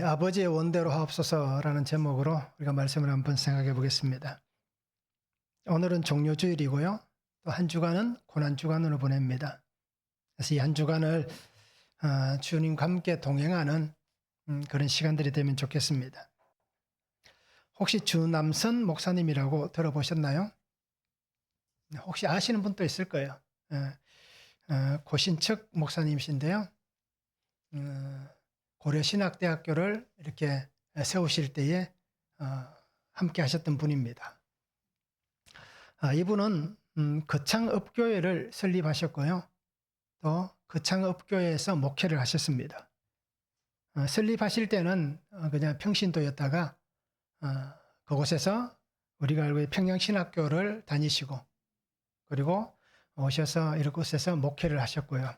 아버지의 원대로 하옵소서라는 제목으로 우리가 말씀을 한번 생각해 보겠습니다. 오늘은 종료주일이고요. 또 한 주간은 고난주간으로 보냅니다. 그래서 이 한 주간을 주님과 함께 동행하는 그런 시간들이 되면 좋겠습니다. 혹시 주남선 목사님이라고 들어보셨나요? 혹시 아시는 분도 있을 거예요. 고신척 목사님이신데요. 고려신학대학교를 이렇게 세우실 때에 함께 하셨던 분입니다. 이분은 거창읍교회를 설립하셨고요. 또 거창읍교회에서 목회를 하셨습니다. 설립하실 때는 그냥 평신도였다가 그곳에서 우리가 알고 있는 평양신학교를 다니시고 그리고 오셔서 이곳에서 목회를 하셨고요.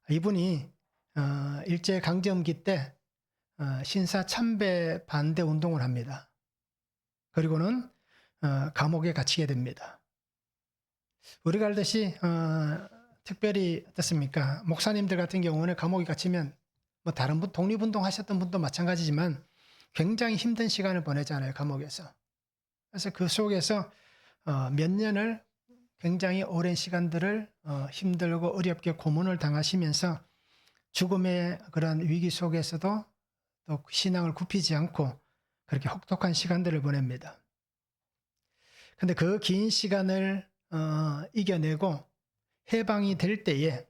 이분이 일제강점기 때 신사 참배 반대 운동을 합니다. 그리고는 감옥에 갇히게 됩니다. 우리가 알듯이 특별히 어떻습니까? 목사님들 같은 경우는 감옥에 갇히면 뭐 다른 분 독립운동 하셨던 분도 마찬가지지만 굉장히 힘든 시간을 보내잖아요. 감옥에서. 그래서 그 속에서 몇 년을 굉장히 오랜 시간들을 힘들고 어렵게 고문을 당하시면서 죽음의 그런 위기 속에서도 또 신앙을 굽히지 않고 그렇게 혹독한 시간들을 보냅니다. 근데 그 긴 시간을 이겨내고 해방이 될 때에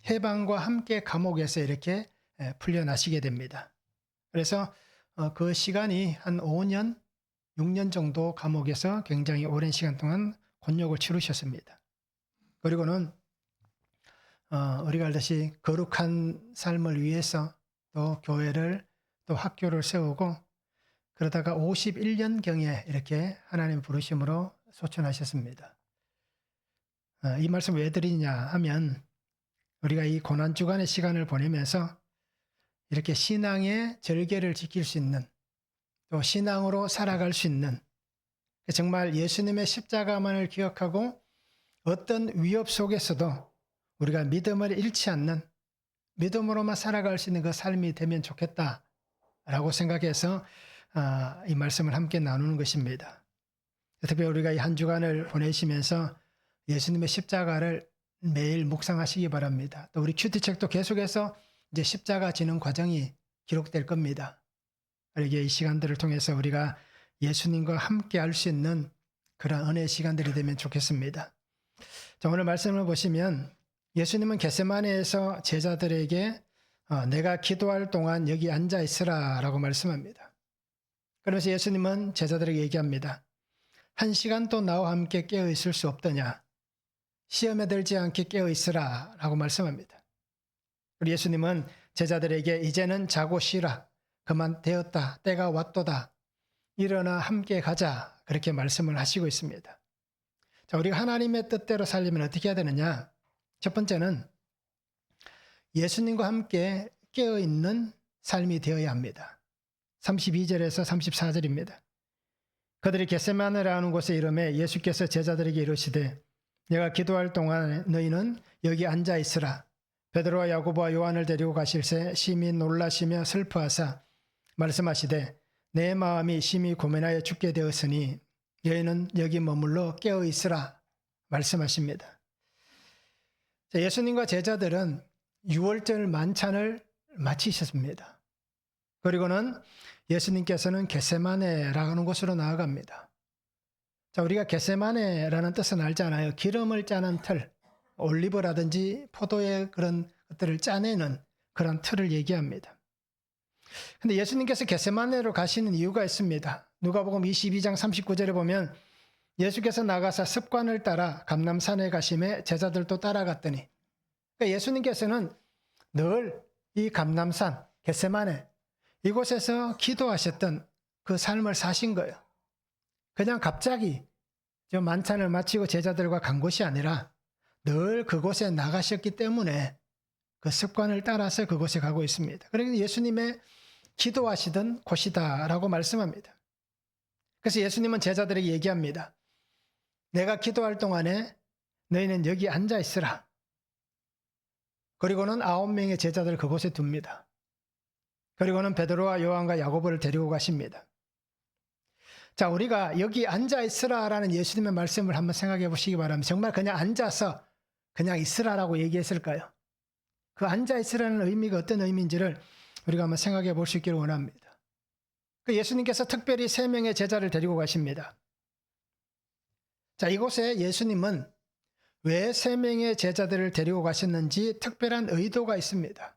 해방과 함께 감옥에서 이렇게 풀려나시게 됩니다. 그래서 그 시간이 한 5년, 6년 정도 감옥에서 굉장히 오랜 시간 동안 곤욕을 치르셨습니다. 그리고는 우리가 알듯이 거룩한 삶을 위해서 또 교회를 또 학교를 세우고 그러다가 51년경에 이렇게 하나님 부르심으로 소천하셨습니다. 이 말씀 왜 드리냐 하면 우리가 이 고난주간의 시간을 보내면서 이렇게 신앙의 절개를 지킬 수 있는 또 신앙으로 살아갈 수 있는 정말 예수님의 십자가만을 기억하고 어떤 위협 속에서도 우리가 믿음을 잃지 않는 믿음으로만 살아갈 수 있는 그 삶이 되면 좋겠다라고 생각해서 이 말씀을 함께 나누는 것입니다. 특별히 우리가 이 한 주간을 보내시면서 예수님의 십자가를 매일 묵상하시기 바랍니다. 또 우리 큐티책도 계속해서 이제 십자가 지는 과정이 기록될 겁니다. 이렇게 이 시간들을 통해서 우리가 예수님과 함께 할 수 있는 그런 은혜의 시간들이 되면 좋겠습니다. 자, 오늘 말씀을 보시면 예수님은 겟세마네에서 제자들에게 내가 기도할 동안 여기 앉아 있으라 라고 말씀합니다. 그러면서 예수님은 제자들에게 얘기합니다. 1시간도 나와 함께 깨어 있을 수 없더냐? 시험에 들지 않게 깨어 있으라 라고 말씀합니다. 우리 예수님은 제자들에게 이제는 자고 쉬라. 그만 되었다. 때가 왔도다. 일어나 함께 가자. 그렇게 말씀을 하시고 있습니다. 자, 우리가 하나님의 뜻대로 살려면 어떻게 해야 되느냐? 첫 번째는 예수님과 함께 깨어있는 삶이 되어야 합니다. 32절에서 34절입니다. 그들이 겟세마네라는 곳에 이르매 예수께서 제자들에게 이르시되 내가 기도할 동안 너희는 여기 앉아 있으라. 베드로와 야고보와 요한을 데리고 가실새 심히 놀라시며 슬퍼하사 말씀하시되 내 마음이 심히 고민하여 죽게 되었으니 너희는 여기 머물러 깨어 있으라 말씀하십니다. 예수님과 제자들은 6월절 만찬을 마치셨습니다. 그리고는 예수님께서는 겟세마네라는 곳으로 나아갑니다. 자, 우리가 겟세마네라는 뜻은 알잖아요. 기름을 짜는 틀, 올리브라든지 포도의 그런 것들을 짜내는 그런 틀을 얘기합니다. 근데 예수님께서 겟세마네로 가시는 이유가 있습니다. 누가복음 22장 39절에 보면 예수께서 나가사 습관을 따라 감람산에 가심에 제자들도 따라갔더니 그러니까 예수님께서는 늘 이 감람산, 겟세마네 이곳에서 기도하셨던 그 삶을 사신 거예요. 그냥 갑자기 저 만찬을 마치고 제자들과 간 곳이 아니라 늘 그곳에 나가셨기 때문에 그 습관을 따라서 그곳에 가고 있습니다. 그러니까 예수님의 기도하시던 곳이다라고 말씀합니다. 그래서 예수님은 제자들에게 얘기합니다. 내가 기도할 동안에 너희는 여기 앉아 있으라. 그리고는 9명의 제자들을 그곳에 둡니다. 그리고는 베드로와 요한과 야고보를 데리고 가십니다. 자, 우리가 여기 앉아 있으라라는 예수님의 말씀을 한번 생각해 보시기 바랍니다. 정말 그냥 앉아서 그냥 있으라라고 얘기했을까요? 그 앉아 있으라는 의미가 어떤 의미인지를 우리가 한번 생각해 볼 수 있기를 원합니다. 그 예수님께서 특별히 3명의 제자를 데리고 가십니다. 자, 이곳에 예수님은 왜 3명의 제자들을 데리고 가셨는지 특별한 의도가 있습니다.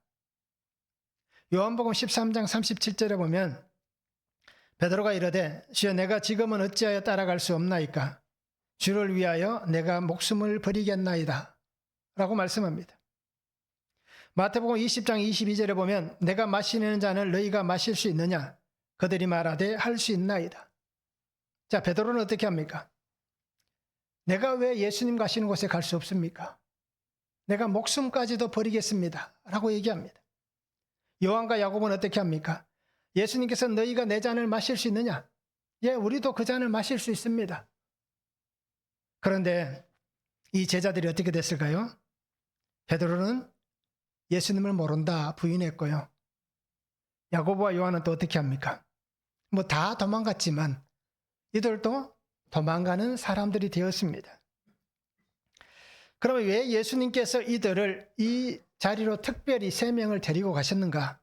요한복음 13장 37절에 보면 베드로가 이르되 주여 내가 지금은 어찌하여 따라갈 수 없나이까? 주를 위하여 내가 목숨을 버리겠나이다 라고 말씀합니다. 마태복음 20장 22절에 보면 내가 마시는 잔을 너희가 마실 수 있느냐? 그들이 말하되 할 수 있나이다. 자, 베드로는 어떻게 합니까? 내가 왜 예수님 가시는 곳에 갈 수 없습니까? 내가 목숨까지도 버리겠습니다 라고 얘기합니다. 요한과 야고보는 어떻게 합니까? 예수님께서 너희가 내 잔을 마실 수 있느냐? 예, 우리도 그 잔을 마실 수 있습니다. 그런데 이 제자들이 어떻게 됐을까요? 베드로는 예수님을 모른다 부인했고요. 야고보와 요한은 또 어떻게 합니까? 뭐 다 도망갔지만 이들도 도망가는 사람들이 되었습니다. 그러면 왜 예수님께서 이들을 이 자리로 특별히 3명을 데리고 가셨는가?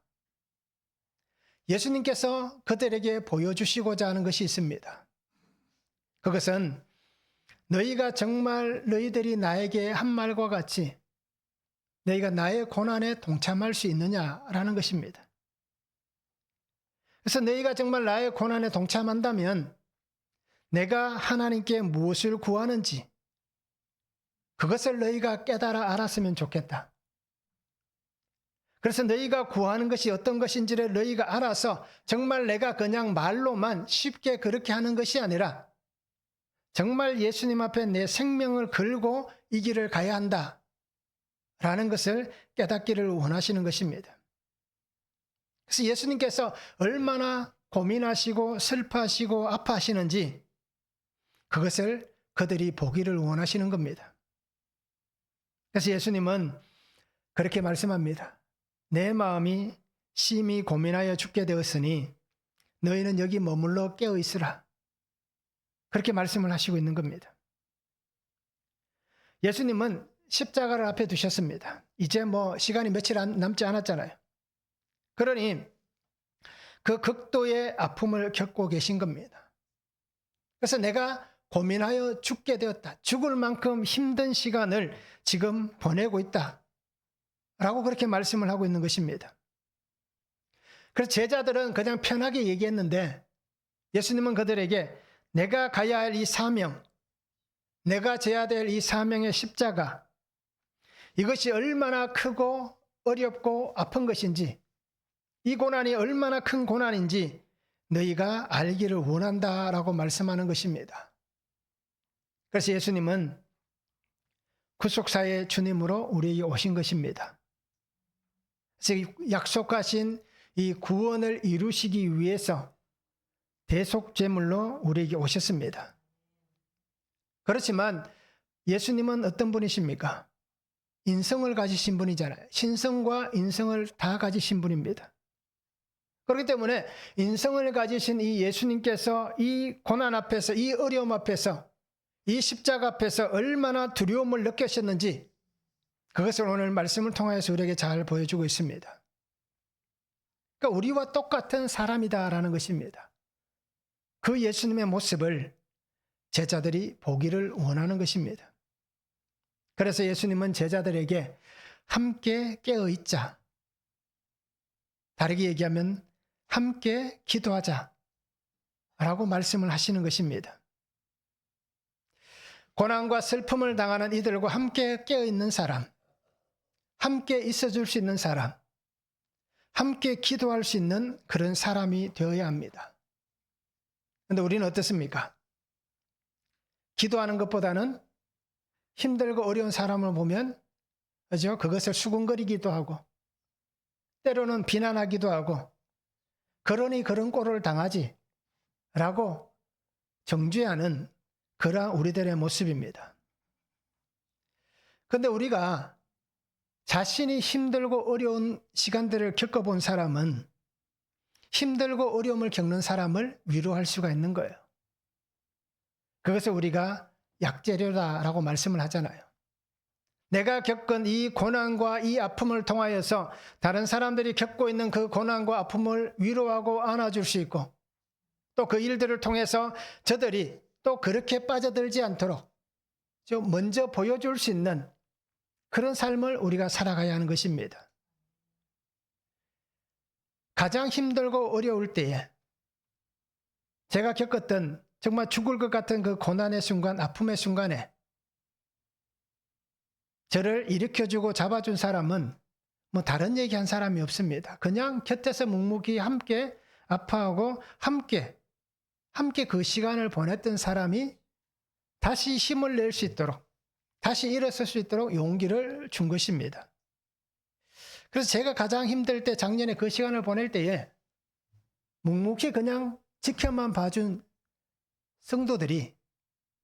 예수님께서 그들에게 보여주시고자 하는 것이 있습니다. 그것은 너희가 정말 너희들이 나에게 한 말과 같이 너희가 나의 고난에 동참할 수 있느냐라는 것입니다. 그래서 너희가 정말 나의 고난에 동참한다면 내가 하나님께 무엇을 구하는지 그것을 너희가 깨달아 알았으면 좋겠다. 그래서 너희가 구하는 것이 어떤 것인지를 너희가 알아서 정말 내가 그냥 말로만 쉽게 그렇게 하는 것이 아니라 정말 예수님 앞에 내 생명을 걸고 이 길을 가야 한다 라는 것을 깨닫기를 원하시는 것입니다. 그래서 예수님께서 얼마나 고민하시고 슬퍼하시고 아파하시는지 그것을 그들이 보기를 원하시는 겁니다. 그래서 예수님은 그렇게 말씀합니다. 내 마음이 심히 고민하여 죽게 되었으니 너희는 여기 머물러 깨어 있으라. 그렇게 말씀을 하시고 있는 겁니다. 예수님은 십자가를 앞에 두셨습니다. 이제 뭐 시간이 며칠 남지 않았잖아요. 그러니 그 극도의 아픔을 겪고 계신 겁니다. 그래서 내가 고민하여 죽게 되었다. 죽을 만큼 힘든 시간을 지금 보내고 있다. 라고 그렇게 말씀을 하고 있는 것입니다. 그래서 제자들은 그냥 편하게 얘기했는데 예수님은 그들에게 내가 가야 할 이 사명, 내가 져야 될 이 사명의 십자가, 이것이 얼마나 크고 어렵고 아픈 것인지, 이 고난이 얼마나 큰 고난인지 너희가 알기를 원한다라고 말씀하는 것입니다. 그래서 예수님은 구속사의 주님으로 우리에게 오신 것입니다. 그래서 약속하신 이 구원을 이루시기 위해서 대속제물로 우리에게 오셨습니다. 그렇지만 예수님은 어떤 분이십니까? 인성을 가지신 분이잖아요. 신성과 인성을 다 가지신 분입니다. 그렇기 때문에 인성을 가지신 이 예수님께서 이 고난 앞에서, 이 어려움 앞에서, 이 십자가 앞에서 얼마나 두려움을 느끼셨는지 그것을 오늘 말씀을 통해서 우리에게 잘 보여주고 있습니다. 그러니까 우리와 똑같은 사람이다라는 것입니다. 그 예수님의 모습을 제자들이 보기를 원하는 것입니다. 그래서 예수님은 제자들에게 함께 깨어 있자, 다르게 얘기하면 함께 기도하자 라고 말씀을 하시는 것입니다. 고난과 슬픔을 당하는 이들과 함께 깨어 있는 사람, 함께 있어줄 수 있는 사람, 함께 기도할 수 있는 그런 사람이 되어야 합니다. 그런데 우리는 어떻습니까? 기도하는 것보다는 힘들고 어려운 사람을 보면 그죠? 그것을 수군거리기도 하고 때로는 비난하기도 하고 그러니 그런 꼴을 당하지 라고 정죄하는 그러한 우리들의 모습입니다. 그런데 우리가 자신이 힘들고 어려운 시간들을 겪어본 사람은 힘들고 어려움을 겪는 사람을 위로할 수가 있는 거예요. 그것을 우리가 약재료다라고 말씀을 하잖아요. 내가 겪은 이 고난과 이 아픔을 통하여서 다른 사람들이 겪고 있는 그 고난과 아픔을 위로하고 안아줄 수 있고, 또 그 일들을 통해서 저들이 또 그렇게 빠져들지 않도록 좀 먼저 보여줄 수 있는 그런 삶을 우리가 살아가야 하는 것입니다. 가장 힘들고 어려울 때에 제가 겪었던 정말 죽을 것 같은 그 고난의 순간, 아픔의 순간에 저를 일으켜주고 잡아준 사람은 뭐 다른 얘기한 사람이 없습니다. 그냥 곁에서 묵묵히 함께 아파하고 함께 그 시간을 보냈던 사람이 다시 힘을 낼 수 있도록, 다시 일어설 수 있도록 용기를 준 것입니다. 그래서 제가 가장 힘들 때, 작년에 그 시간을 보낼 때에 묵묵히 그냥 지켜만 봐준 성도들이,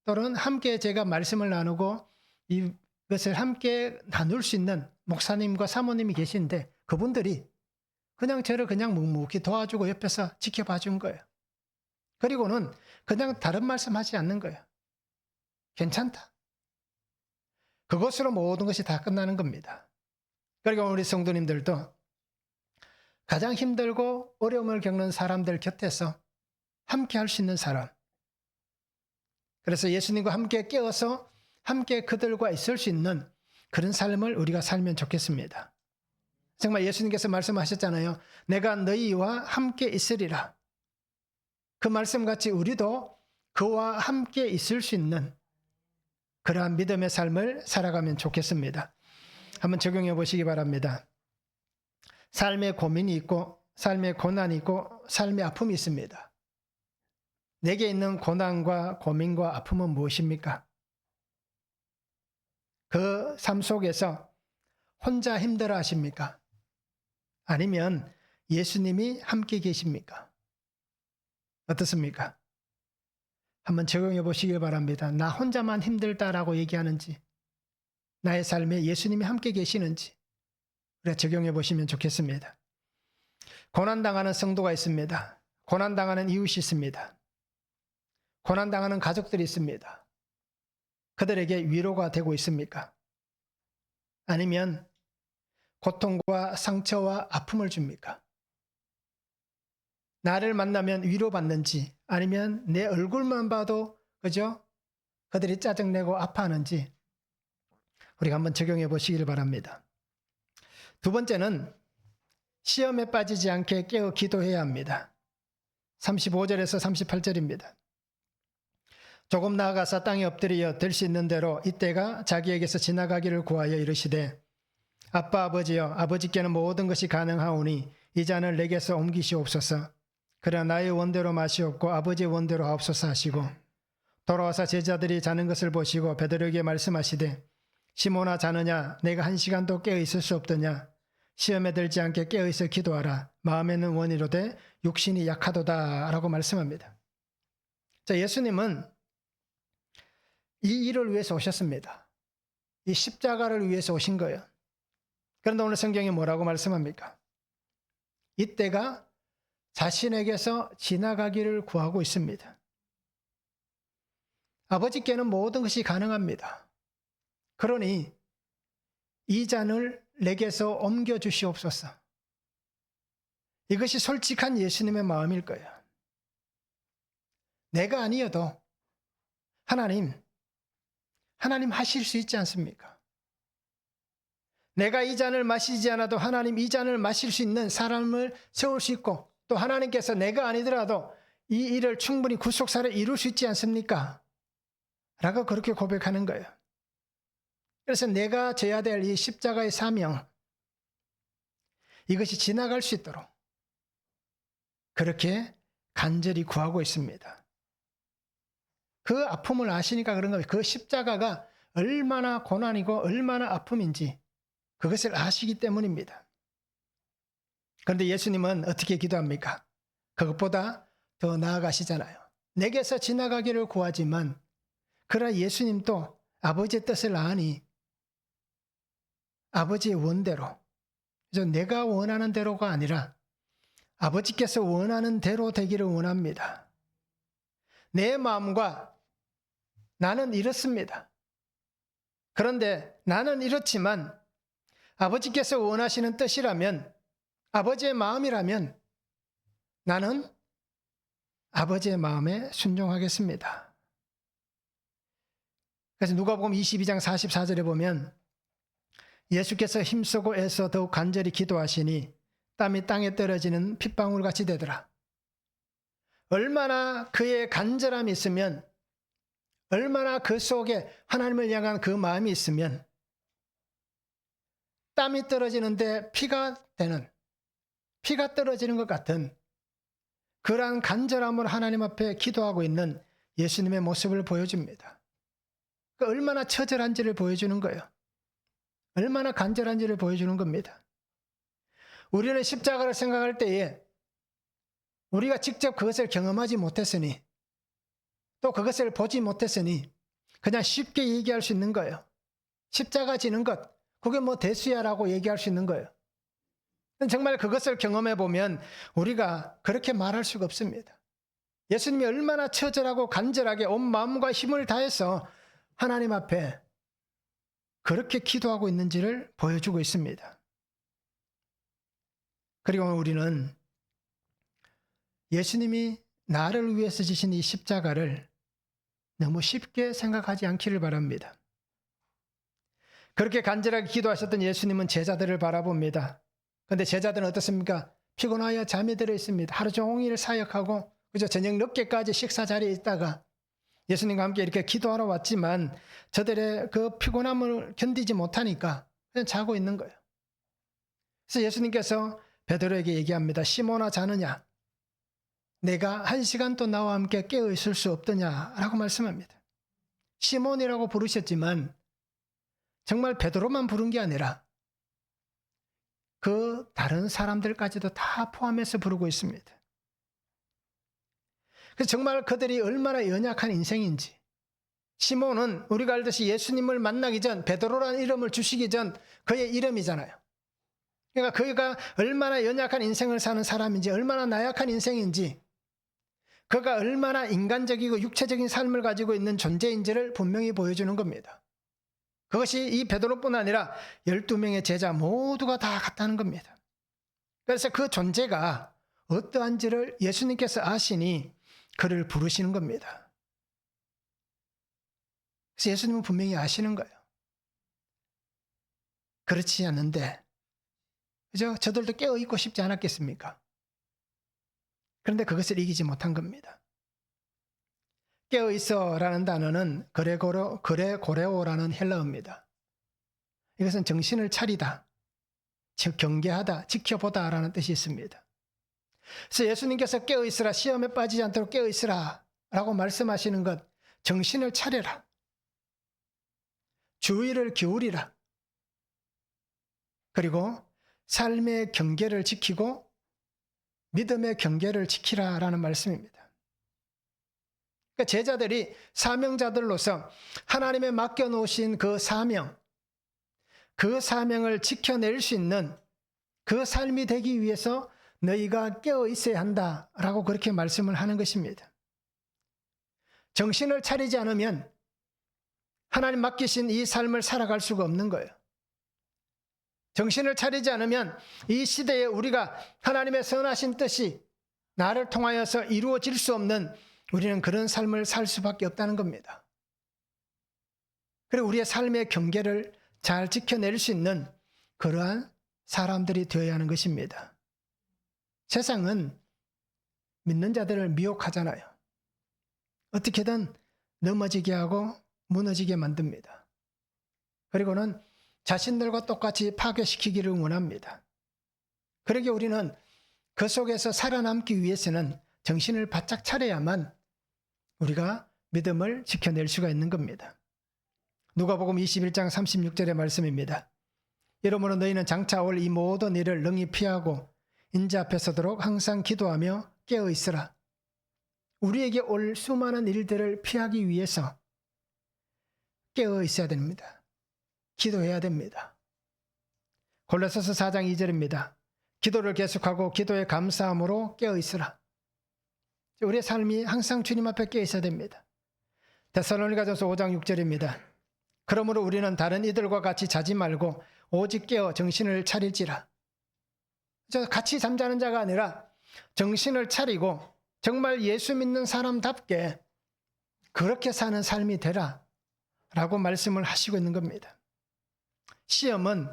또는 함께 제가 말씀을 나누고 이것을 함께 나눌 수 있는 목사님과 사모님이 계신데, 그분들이 그냥 저를 그냥 묵묵히 도와주고 옆에서 지켜봐 준 거예요. 그리고는 그냥 다른 말씀하지 않는 거예요. 괜찮다. 그것으로 모든 것이 다 끝나는 겁니다. 그리고 우리 성도님들도 가장 힘들고 어려움을 겪는 사람들 곁에서 함께 할 수 있는 사람, 그래서 예수님과 함께 깨어서 함께 그들과 있을 수 있는 그런 삶을 우리가 살면 좋겠습니다. 정말 예수님께서 말씀하셨잖아요. 내가 너희와 함께 있으리라. 그 말씀같이 우리도 그와 함께 있을 수 있는 그러한 믿음의 삶을 살아가면 좋겠습니다. 한번 적용해 보시기 바랍니다. 삶의 고민이 있고, 삶의 고난이 있고, 삶의 아픔이 있습니다. 내게 있는 고난과 고민과 아픔은 무엇입니까? 그 삶 속에서 혼자 힘들어 하십니까? 아니면 예수님이 함께 계십니까? 어떻습니까? 한번 적용해 보시길 바랍니다. 나 혼자만 힘들다라고 얘기하는지, 나의 삶에 예수님이 함께 계시는지 우리가 적용해 보시면 좋겠습니다. 고난당하는 성도가 있습니다. 고난당하는 이웃이 있습니다. 고난당하는 가족들이 있습니다. 그들에게 위로가 되고 있습니까? 아니면 고통과 상처와 아픔을 줍니까? 나를 만나면 위로받는지, 아니면 내 얼굴만 봐도 그죠? 그들이 짜증내고 아파하는지 우리가 한번 적용해 보시길 바랍니다. 두 번째는 시험에 빠지지 않게 깨어 기도해야 합니다. 35절에서 38절입니다. 조금 나아가서 땅에 엎드려 될 수 있는 대로 이때가 자기에게서 지나가기를 구하여 이르시되, 아빠 아버지여, 아버지께는 모든 것이 가능하오니 이 잔을 내게서 옮기시옵소서. 그러나 나의 원대로 마시옵고 아버지의 원대로 하옵소서 하시고, 돌아와서 제자들이 자는 것을 보시고 베드로에게 말씀하시되, 시몬아 자느냐? 내가 한 시간도 깨어 있을 수 없더냐? 시험에 들지 않게 깨어 있어 기도하라. 마음에는 원이로되 육신이 약하도다 라고 말씀합니다. 자, 예수님은 이 일을 위해서 오셨습니다. 이 십자가를 위해서 오신 거예요. 그런데 오늘 성경이 뭐라고 말씀합니까? 이때가 자신에게서 지나가기를 구하고 있습니다. 아버지께는 모든 것이 가능합니다. 그러니 이 잔을 내게서 옮겨주시옵소서. 이것이 솔직한 예수님의 마음일 거예요. 내가 아니어도 하나님 하실 수 있지 않습니까? 내가 이 잔을 마시지 않아도 하나님 이 잔을 마실 수 있는 사람을 세울 수 있고, 또 하나님께서 내가 아니더라도 이 일을 충분히 구속사를 이룰 수 있지 않습니까? 라고 그렇게 고백하는 거예요. 그래서 내가 져야 될 이 십자가의 사명, 이것이 지나갈 수 있도록 그렇게 간절히 구하고 있습니다. 그 아픔을 아시니까 그런 거예요. 그 십자가가 얼마나 고난이고 얼마나 아픔인지 그것을 아시기 때문입니다. 그런데 예수님은 어떻게 기도합니까? 그것보다 더 나아가시잖아요. 내게서 지나가기를 구하지만, 그러나 예수님도 아버지의 뜻을 아니 아버지의 원대로, 그래서 내가 원하는 대로가 아니라 아버지께서 원하는 대로 되기를 원합니다. 내 마음과 나는 이렇습니다. 그런데 나는 이렇지만 아버지께서 원하시는 뜻이라면, 아버지의 마음이라면 나는 아버지의 마음에 순종하겠습니다. 그래서 누가복음 22장 44절에 보면 예수께서 힘쓰고 애써 더욱 간절히 기도하시니 땀이 땅에 떨어지는 핏방울같이 되더라. 얼마나 그의 간절함이 있으면, 얼마나 그 속에 하나님을 향한 그 마음이 있으면 땀이 떨어지는데 피가 떨어지는 것 같은 그러한 간절함으로 하나님 앞에 기도하고 있는 예수님의 모습을 보여줍니다. 얼마나 처절한지를 보여주는 거예요. 얼마나 간절한지를 보여주는 겁니다. 우리는 십자가를 생각할 때에 우리가 직접 그것을 경험하지 못했으니, 또 그것을 보지 못했으니 그냥 쉽게 얘기할 수 있는 거예요. 십자가 지는 것, 그게 뭐 대수야라고 얘기할 수 있는 거예요. 정말 그것을 경험해 보면 우리가 그렇게 말할 수가 없습니다. 예수님이 얼마나 처절하고 간절하게 온 마음과 힘을 다해서 하나님 앞에 그렇게 기도하고 있는지를 보여주고 있습니다. 그리고 우리는 예수님이 나를 위해서 지신 이 십자가를 너무 쉽게 생각하지 않기를 바랍니다. 그렇게 간절하게 기도하셨던 예수님은 제자들을 바라봅니다. 그런데 제자들은 어떻습니까? 피곤하여 잠이 들어 있습니다. 하루 종일 사역하고 그저 저녁 늦게까지 식사 자리에 있다가 예수님과 함께 이렇게 기도하러 왔지만 저들의 그 피곤함을 견디지 못하니까 그냥 자고 있는 거예요. 그래서 예수님께서 베드로에게 얘기합니다. 시몬아, 자느냐? 내가 1시간도 나와 함께 깨어 있을 수 없더냐라고 말씀합니다. 시몬이라고 부르셨지만 정말 베드로만 부른 게 아니라 그 다른 사람들까지도 다 포함해서 부르고 있습니다. 그래서 정말 그들이 얼마나 연약한 인생인지, 시몬은 우리가 알듯이 예수님을 만나기 전, 베드로라는 이름을 주시기 전 그의 이름이잖아요. 그러니까 그가 얼마나 연약한 인생을 사는 사람인지, 얼마나 나약한 인생인지, 그가 얼마나 인간적이고 육체적인 삶을 가지고 있는 존재인지를 분명히 보여주는 겁니다. 그것이 이 베드로뿐 아니라 12명의 제자 모두가 다 같다는 겁니다. 그래서 그 존재가 어떠한지를 예수님께서 아시니 그를 부르시는 겁니다. 그래서 예수님은 분명히 아시는 거예요. 그렇지 않은데, 그죠? 저들도 깨어있고 싶지 않았겠습니까? 그런데 그것을 이기지 못한 겁니다. 깨어있어라는 단어는 그레고레오라는 헬라어입니다. 이것은 정신을 차리다, 즉 경계하다, 지켜보다라는 뜻이 있습니다. 그래서 예수님께서 깨어있으라, 시험에 빠지지 않도록 깨어있으라 라고 말씀하시는 것, 정신을 차려라, 주의를 기울이라, 그리고 삶의 경계를 지키고 믿음의 경계를 지키라라는 말씀입니다. 그러니까 제자들이 사명자들로서 하나님의 맡겨놓으신 그 사명, 그 사명을 지켜낼 수 있는 그 삶이 되기 위해서 너희가 깨어 있어야 한다라고 그렇게 말씀을 하는 것입니다. 정신을 차리지 않으면 하나님 맡기신 이 삶을 살아갈 수가 없는 거예요. 정신을 차리지 않으면 이 시대에 우리가 하나님의 선하신 뜻이 나를 통하여서 이루어질 수 없는, 우리는 그런 삶을 살 수밖에 없다는 겁니다. 그리고 우리의 삶의 경계를 잘 지켜낼 수 있는 그러한 사람들이 되어야 하는 것입니다. 세상은 믿는 자들을 미혹하잖아요. 어떻게든 넘어지게 하고 무너지게 만듭니다. 그리고는 자신들과 똑같이 파괴시키기를 원합니다. 그러기에 우리는 그 속에서 살아남기 위해서는 정신을 바짝 차려야만 우리가 믿음을 지켜낼 수가 있는 겁니다. 누가복음 21장 36절의 말씀입니다. 이러므로 너희는 장차 올 이 모든 일을 능히 피하고 인자 앞에 서도록 항상 기도하며 깨어 있으라. 우리에게 올 수많은 일들을 피하기 위해서 깨어 있어야 됩니다. 기도해야 됩니다. 골로새서 4장 2절입니다. 기도를 계속하고 기도에 감사함으로 깨어 있으라. 우리의 삶이 항상 주님 앞에 깨어 있어야 됩니다. 데살로니가전서 5장 6절입니다. 그러므로 우리는 다른 이들과 같이 자지 말고 오직 깨어 정신을 차릴지라. 같이 잠자는 자가 아니라 정신을 차리고 정말 예수 믿는 사람답게 그렇게 사는 삶이 되라 라고 말씀을 하시고 있는 겁니다. 시험은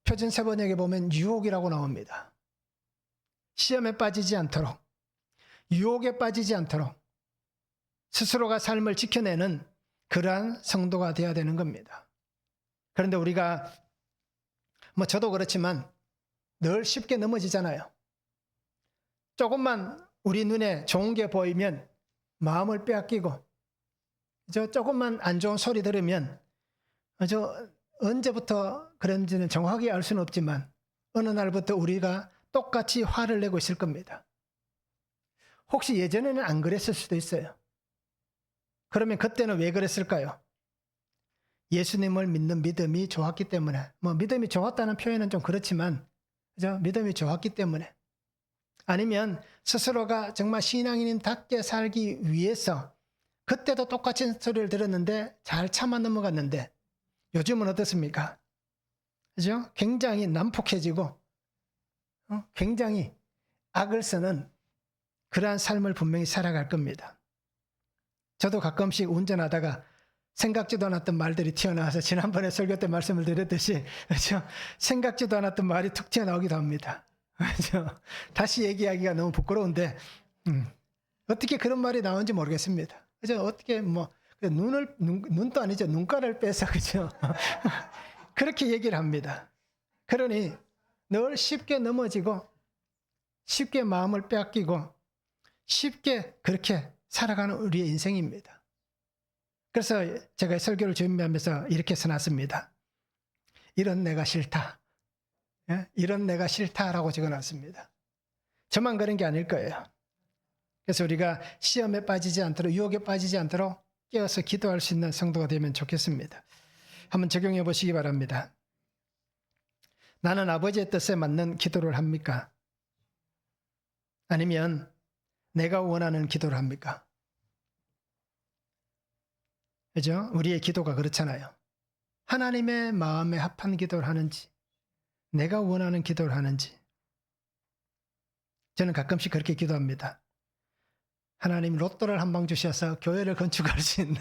표준 세번역에 보면 유혹이라고 나옵니다. 시험에 빠지지 않도록, 유혹에 빠지지 않도록 스스로가 삶을 지켜내는 그러한 성도가 되어야 되는 겁니다. 그런데 우리가 저도 그렇지만 늘 쉽게 넘어지잖아요. 조금만 우리 눈에 좋은 게 보이면 마음을 빼앗기고, 조금만 안 좋은 소리 들으면 언제부터 그런지는 정확하게 알 수는 없지만 어느 날부터 우리가 똑같이 화를 내고 있을 겁니다. 혹시 예전에는 안 그랬을 수도 있어요. 그러면 그때는 왜 그랬을까요? 예수님을 믿는 믿음이 좋았기 때문에, 믿음이 좋았다는 표현은 좀 그렇지만, 믿음이 좋았기 때문에, 아니면 스스로가 정말 신앙인답게 살기 위해서 그때도 똑같은 소리를 들었는데 잘 참아 넘어갔는데 요즘은 어떻습니까? 그죠? 굉장히 난폭해지고 굉장히 악을 쓰는 그러한 삶을 분명히 살아갈 겁니다. 저도 가끔씩 운전하다가 생각지도 않았던 말들이 튀어나와서 지난번에 설교 때 말씀을 드렸듯이, 그렇죠? 생각지도 않았던 말이 툭 튀어나오기도 합니다. 그렇죠? 다시 얘기하기가 너무 부끄러운데 어떻게 그런 말이 나오는지 모르겠습니다. 그죠? 어떻게 눈도 아니죠. 눈가를 빼서, 그죠? 그렇게 얘기를 합니다. 그러니 늘 쉽게 넘어지고 쉽게 마음을 빼앗기고 쉽게 그렇게 살아가는 우리의 인생입니다. 그래서 제가 설교를 준비하면서 이렇게 써놨습니다. 이런 내가 싫다. 이런 내가 싫다라고 적어놨습니다. 저만 그런 게 아닐 거예요. 그래서 우리가 시험에 빠지지 않도록, 유혹에 빠지지 않도록 깨어서 기도할 수 있는 성도가 되면 좋겠습니다. 한번 적용해 보시기 바랍니다. 나는 아버지의 뜻에 맞는 기도를 합니까? 아니면 내가 원하는 기도를 합니까? 그죠? 우리의 기도가 그렇잖아요. 하나님의 마음에 합한 기도를 하는지, 내가 원하는 기도를 하는지. 저는 가끔씩 그렇게 기도합니다. 하나님 로또를 한 방 주셔서 교회를 건축할 수 있는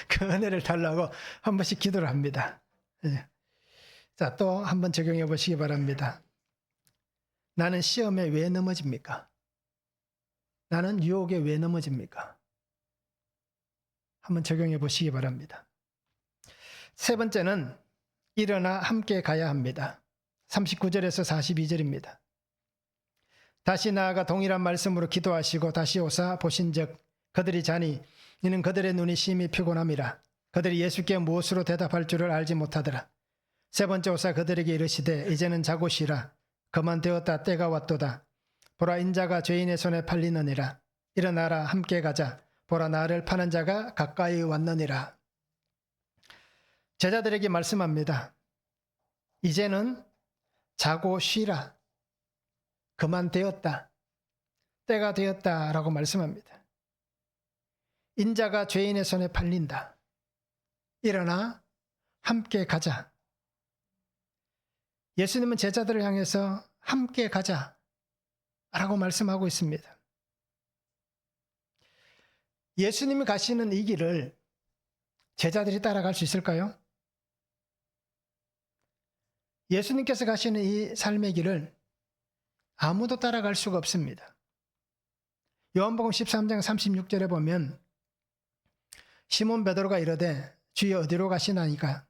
그 은혜를 달라고 한 번씩 기도를 합니다. 자, 또 한번 적용해 보시기 바랍니다. 나는 시험에 왜 넘어집니까? 나는 유혹에 왜 넘어집니까? 한번 적용해 보시기 바랍니다. 세 번째는 일어나 함께 가야 합니다. 39절에서 42절입니다. 다시 나아가 동일한 말씀으로 기도하시고 다시 오사 보신즉 그들이 자니 이는 그들의 눈이 심히 피곤함이라. 그들이 예수께 무엇으로 대답할 줄을 알지 못하더라. 세 번째 오사 그들에게 이르시되 이제는 자고 쉬라. 그만 되었다. 때가 왔도다. 보라 인자가 죄인의 손에 팔리느니라. 일어나라 함께 가자. 보라 나를 파는 자가 가까이 왔느니라. 제자들에게 말씀합니다. 이제는 자고 쉬라. 그만 되었다. 때가 되었다라고 말씀합니다. 인자가 죄인의 손에 팔린다. 일어나 함께 가자. 예수님은 제자들을 향해서 함께 가자 라고 말씀하고 있습니다. 예수님이 가시는 이 길을 제자들이 따라갈 수 있을까요? 예수님께서 가시는 이 삶의 길을 아무도 따라갈 수가 없습니다. 요한복음 13장 36절에 보면 시몬 베드로가 이르되 주여 어디로 가시나이까?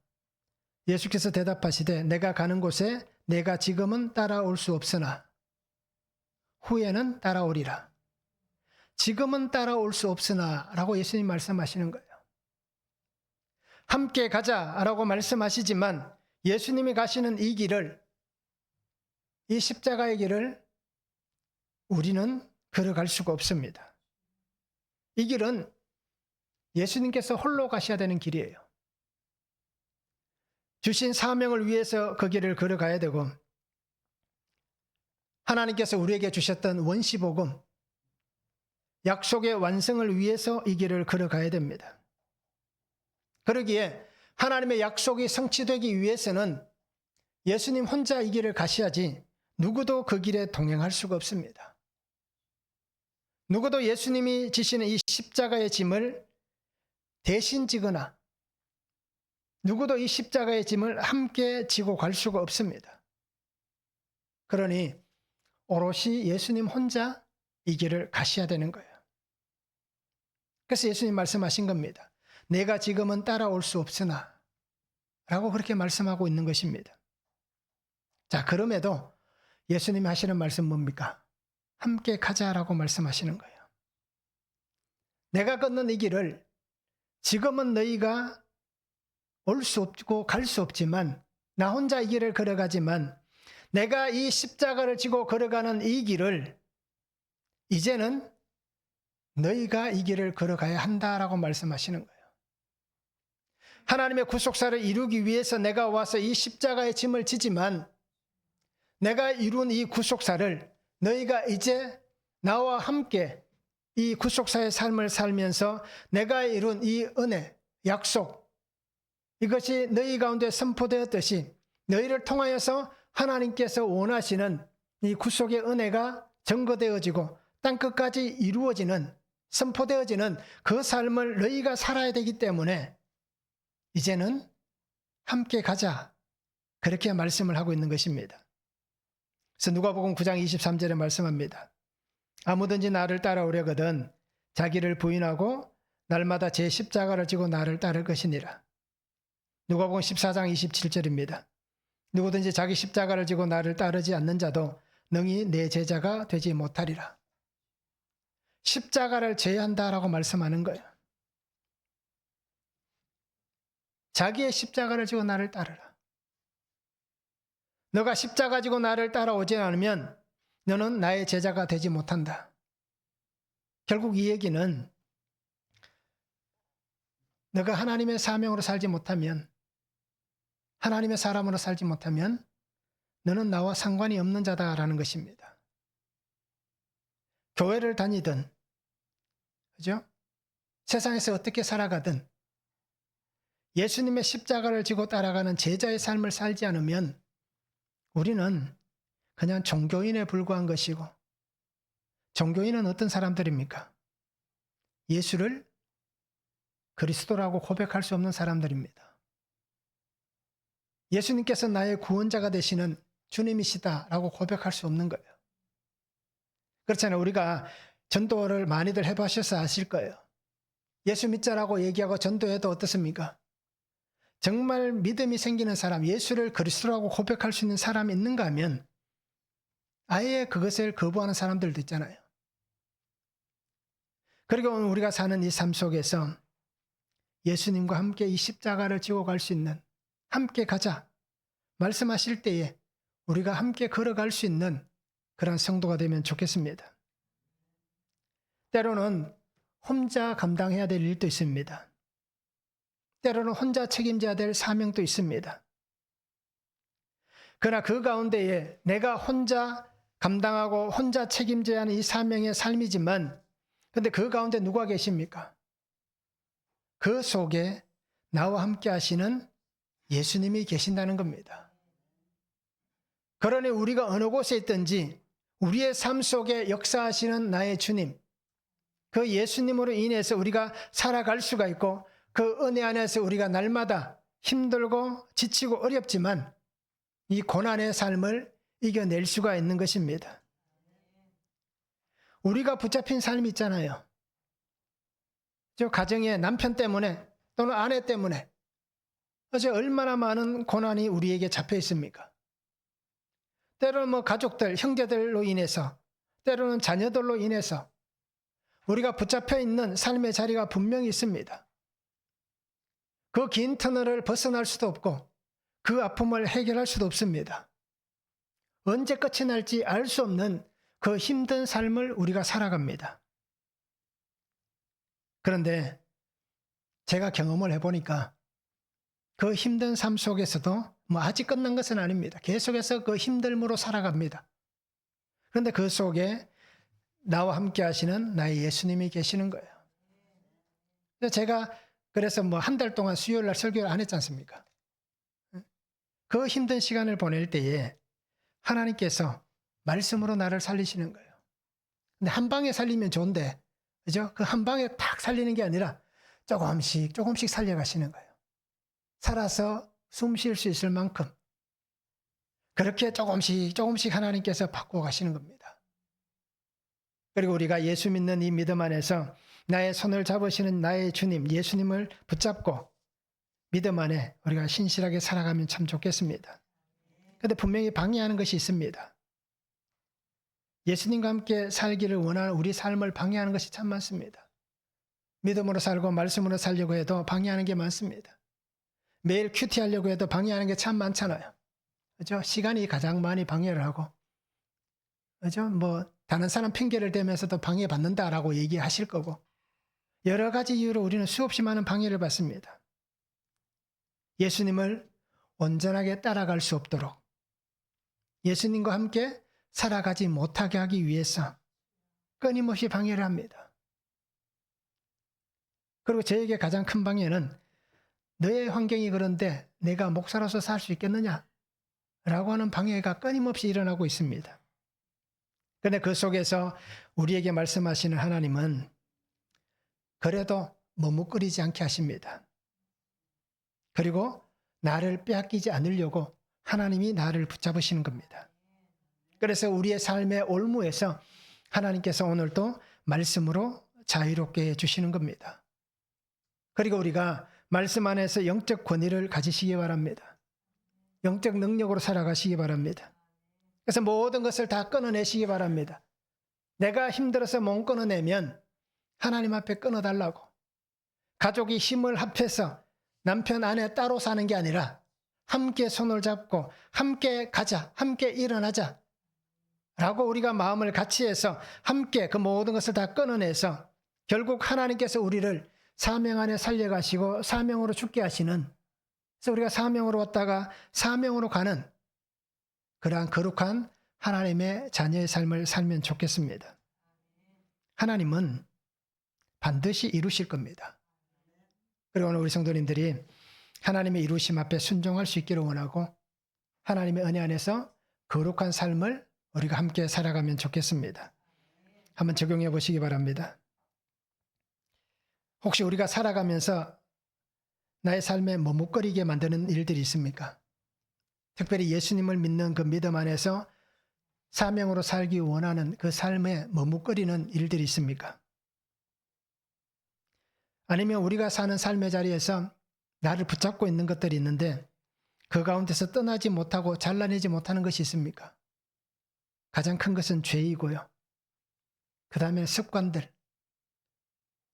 예수께서 대답하시되 내가 가는 곳에 내가 지금은 따라올 수 없으나 후에는 따라오리라. 지금은 따라올 수 없으나 라고 예수님 말씀하시는 거예요. 함께 가자라고 말씀하시지만 예수님이 가시는 이 길을, 이 십자가의 길을 우리는 걸어갈 수가 없습니다. 이 길은 예수님께서 홀로 가셔야 되는 길이에요. 주신 사명을 위해서 그 길을 걸어가야 되고 하나님께서 우리에게 주셨던 원시복음, 약속의 완성을 위해서 이 길을 걸어가야 됩니다. 그러기에 하나님의 약속이 성취되기 위해서는 예수님 혼자 이 길을 가셔야지 누구도 그 길에 동행할 수가 없습니다. 누구도 예수님이 지시는 이 십자가의 짐을 대신 지거나 누구도 이 십자가의 짐을 함께 지고 갈 수가 없습니다. 그러니 오롯이 예수님 혼자 이 길을 가셔야 되는 거예요. 그래서 예수님 말씀하신 겁니다. 내가 지금은 따라올 수 없으나 라고 그렇게 말씀하고 있는 것입니다. 자, 그럼에도 예수님이 하시는 말씀 뭡니까? 함께 가자라고 말씀하시는 거예요. 내가 걷는 이 길을 지금은 너희가 올 수 없고 갈 수 없지만 나 혼자 이 길을 걸어가지만 내가 이 십자가를 지고 걸어가는 이 길을 이제는 너희가 이 길을 걸어가야 한다라고 말씀하시는 거예요. 하나님의 구속사를 이루기 위해서 내가 와서 이 십자가의 짐을 지지만 내가 이룬 이 구속사를 너희가 이제 나와 함께 이 구속사의 삶을 살면서 내가 이룬 이 은혜, 약속, 이것이 너희 가운데 선포되었듯이 너희를 통하여서 하나님께서 원하시는 이 구속의 은혜가 증거되어지고 땅끝까지 이루어지는, 선포되어지는 그 삶을 너희가 살아야 되기 때문에 이제는 함께 가자, 그렇게 말씀을 하고 있는 것입니다. 그래서 누가복음 9장 23절에 말씀합니다. 아무든지 나를 따라오려거든 자기를 부인하고 날마다 제 십자가를 지고 나를 따를 것이니라. 누가복음 14장 27절입니다. 누구든지 자기 십자가를 지고 나를 따르지 않는 자도 능히 내 제자가 되지 못하리라. 십자가를 져야 한다라고 말씀하는 거예요. 자기의 십자가를 지고 나를 따르라. 너가 십자가 지고 나를 따라오지 않으면 너는 나의 제자가 되지 못한다. 결국 이 얘기는 너가 하나님의 사명으로 살지 못하면, 하나님의 사람으로 살지 못하면 너는 나와 상관이 없는 자다라는 것입니다. 교회를 다니든, 그죠? 세상에서 어떻게 살아가든 예수님의 십자가를 지고 따라가는 제자의 삶을 살지 않으면 우리는 그냥 종교인에 불과한 것이고, 종교인은 어떤 사람들입니까? 예수를 그리스도라고 고백할 수 없는 사람들입니다. 예수님께서 나의 구원자가 되시는 주님이시다라고 고백할 수 없는 거예요. 그렇잖아요. 우리가 전도를 많이들 해보셔서 아실 거예요. 예수 믿자라고 얘기하고 전도해도 어떻습니까? 정말 믿음이 생기는 사람, 예수를 그리스도라고 고백할 수 있는 사람이 있는가 하면 아예 그것을 거부하는 사람들도 있잖아요. 그리고 오늘 우리가 사는 이 삶 속에서 예수님과 함께 이 십자가를 지고 갈 수 있는, 함께 가자 말씀하실 때에 우리가 함께 걸어갈 수 있는 그런 성도가 되면 좋겠습니다. 때로는 혼자 감당해야 될 일도 있습니다. 때로는 혼자 책임져야 될 사명도 있습니다. 그러나 그 가운데에 내가 혼자 감당하고 혼자 책임져야 하는 이 사명의 삶이지만, 그런데 그 가운데 누가 계십니까? 그 속에 나와 함께 하시는 예수님이 계신다는 겁니다. 그러니 우리가 어느 곳에 있든지 우리의 삶 속에 역사하시는 나의 주님, 그 예수님으로 인해서 우리가 살아갈 수가 있고, 그 은혜 안에서 우리가 날마다 힘들고 지치고 어렵지만 이 고난의 삶을 이겨낼 수가 있는 것입니다. 우리가 붙잡힌 삶이 있잖아요. 저 가정의 남편 때문에 또는 아내 때문에 어제 얼마나 많은 고난이 우리에게 잡혀 있습니까? 때로는 가족들, 형제들로 인해서, 때로는 자녀들로 인해서 우리가 붙잡혀 있는 삶의 자리가 분명히 있습니다. 그 긴 터널을 벗어날 수도 없고 그 아픔을 해결할 수도 없습니다. 언제 끝이 날지 알 수 없는 그 힘든 삶을 우리가 살아갑니다. 그런데 제가 경험을 해보니까 그 힘든 삶 속에서도 아직 끝난 것은 아닙니다. 계속해서 그 힘듦으로 살아갑니다. 그런데 그 속에 나와 함께 하시는 나의 예수님이 계시는 거예요. 제가 그래서 뭐 한 달 동안 수요일 날 설교를 안 했지 않습니까? 그 힘든 시간을 보낼 때에 하나님께서 말씀으로 나를 살리시는 거예요. 근데 한 방에 살리면 좋은데, 그죠? 그 한 방에 탁 살리는 게 아니라 조금씩 조금씩 살려가시는 거예요. 살아서 숨 쉴 수 있을 만큼 그렇게 조금씩 조금씩 하나님께서 바꾸어 가시는 겁니다. 그리고 우리가 예수 믿는 이 믿음 안에서 나의 손을 잡으시는 나의 주님, 예수님을 붙잡고 믿음 안에 우리가 신실하게 살아가면 참 좋겠습니다. 그런데 분명히 방해하는 것이 있습니다. 예수님과 함께 살기를 원하는 우리 삶을 방해하는 것이 참 많습니다. 믿음으로 살고 말씀으로 살려고 해도 방해하는 게 많습니다. 매일 큐티하려고 해도 방해하는 게 참 많잖아요. 그죠? 시간이 가장 많이 방해를 하고, 그죠? 뭐 다른 사람 핑계를 대면서도 방해받는다라고 얘기하실 거고, 여러 가지 이유로 우리는 수없이 많은 방해를 받습니다. 예수님을 온전하게 따라갈 수 없도록, 예수님과 함께 살아가지 못하게 하기 위해서 끊임없이 방해를 합니다. 그리고 저에게 가장 큰 방해는 너의 환경이 그런데 내가 목사로서 살 수 있겠느냐? 라고 하는 방해가 끊임없이 일어나고 있습니다. 그런데 그 속에서 우리에게 말씀하시는 하나님은 그래도 머뭇거리지 않게 하십니다. 그리고 나를 빼앗기지 않으려고 하나님이 나를 붙잡으시는 겁니다. 그래서 우리의 삶의 올무에서 하나님께서 오늘도 말씀으로 자유롭게 해주시는 겁니다. 그리고 우리가 말씀 안에서 영적 권위를 가지시기 바랍니다. 영적 능력으로 살아가시기 바랍니다. 그래서 모든 것을 다 끊어내시기 바랍니다. 내가 힘들어서 못 끊어내면 하나님 앞에 끊어달라고. 가족이 힘을 합해서 남편 아내 따로 사는 게 아니라 함께 손을 잡고 함께 가자, 함께 일어나자 라고 우리가 마음을 같이 해서 함께 그 모든 것을 다 끊어내서 결국 하나님께서 우리를 사명 안에 살려가시고 사명으로 죽게 하시는, 그래서 우리가 사명으로 왔다가 사명으로 가는 그러한 거룩한 하나님의 자녀의 삶을 살면 좋겠습니다. 하나님은 반드시 이루실 겁니다. 그리고 오늘 우리 성도님들이 하나님의 이루심 앞에 순종할 수 있기를 원하고 하나님의 은혜 안에서 거룩한 삶을 우리가 함께 살아가면 좋겠습니다. 한번 적용해 보시기 바랍니다. 혹시 우리가 살아가면서 나의 삶에 머뭇거리게 만드는 일들이 있습니까? 특별히 예수님을 믿는 그 믿음 안에서 사명으로 살기 원하는 그 삶에 머뭇거리는 일들이 있습니까? 아니면 우리가 사는 삶의 자리에서 나를 붙잡고 있는 것들이 있는데 그 가운데서 떠나지 못하고 잘라내지 못하는 것이 있습니까? 가장 큰 것은 죄이고요. 그 다음에 습관들.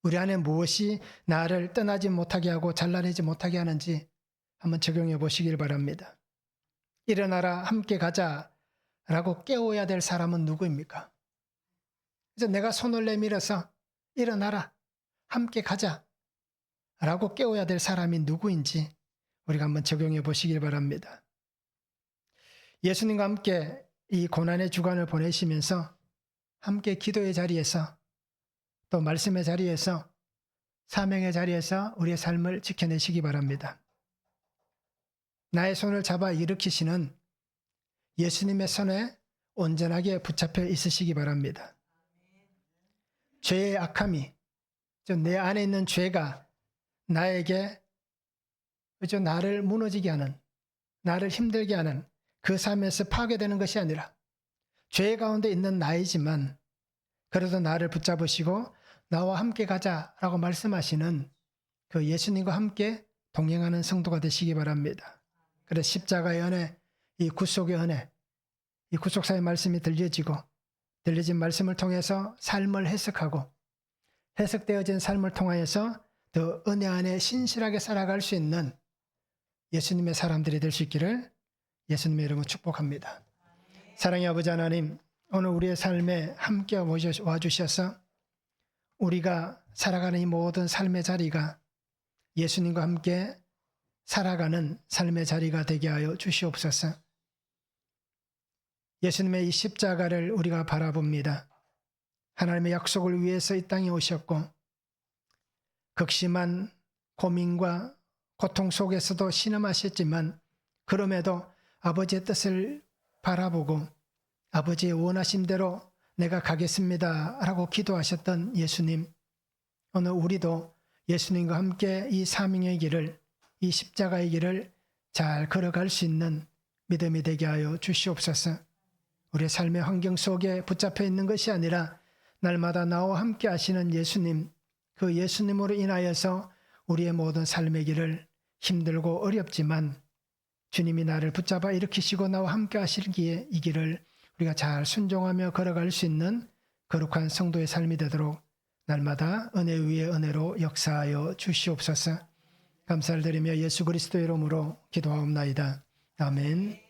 우리 안에 무엇이 나를 떠나지 못하게 하고 잘라내지 못하게 하는지 한번 적용해 보시길 바랍니다. 일어나라, 함께 가자 라고 깨워야 될 사람은 누구입니까? 그래서 내가 손을 내밀어서 일어나라, 함께 가자 라고 깨워야 될 사람이 누구인지 우리가 한번 적용해 보시길 바랍니다. 예수님과 함께 이 고난의 주간을 보내시면서 함께 기도의 자리에서 또 말씀의 자리에서 사명의 자리에서 우리의 삶을 지켜내시기 바랍니다. 나의 손을 잡아 일으키시는 예수님의 손에 온전하게 붙잡혀 있으시기 바랍니다. 죄의 악함이, 내 안에 있는 죄가 나에게 나를 무너지게 하는, 나를 힘들게 하는 그 삶에서 파괴되는 것이 아니라 죄 가운데 있는 나이지만 그래도 나를 붙잡으시고 나와 함께 가자라고 말씀하시는 그 예수님과 함께 동행하는 성도가 되시기 바랍니다. 그래서 십자가의 은혜, 이 구속의 은혜, 이 구속사의 말씀이 들려지고 들려진 말씀을 통해서 삶을 해석하고 해석되어진 삶을 통하여서 더 은혜 안에 신실하게 살아갈 수 있는 예수님의 사람들이 될 수 있기를 예수님의 이름으로 축복합니다. 사랑의 아버지 하나님, 오늘 우리의 삶에 함께 와주셔서 우리가 살아가는 이 모든 삶의 자리가 예수님과 함께 살아가는 삶의 자리가 되게 하여 주시옵소서. 예수님의 이 십자가를 우리가 바라봅니다. 하나님의 약속을 위해서 이 땅에 오셨고 극심한 고민과 고통 속에서도 신음하셨지만 그럼에도 아버지의 뜻을 바라보고 아버지의 원하신 대로 내가 가겠습니다 라고 기도하셨던 예수님, 오늘 우리도 예수님과 함께 이 사명의 길을, 이 십자가의 길을 잘 걸어갈 수 있는 믿음이 되게 하여 주시옵소서. 우리의 삶의 환경 속에 붙잡혀 있는 것이 아니라 날마다 나와 함께 하시는 예수님, 그 예수님으로 인하여서 우리의 모든 삶의 길을 힘들고 어렵지만 주님이 나를 붙잡아 일으키시고 나와 함께 하시기에 이 길을 우리가 잘 순종하며 걸어갈 수 있는 거룩한 성도의 삶이 되도록 날마다 은혜 위에 은혜로 역사하여 주시옵소서. 감사를 드리며 예수 그리스도의 이름으로 기도하옵나이다. 아멘.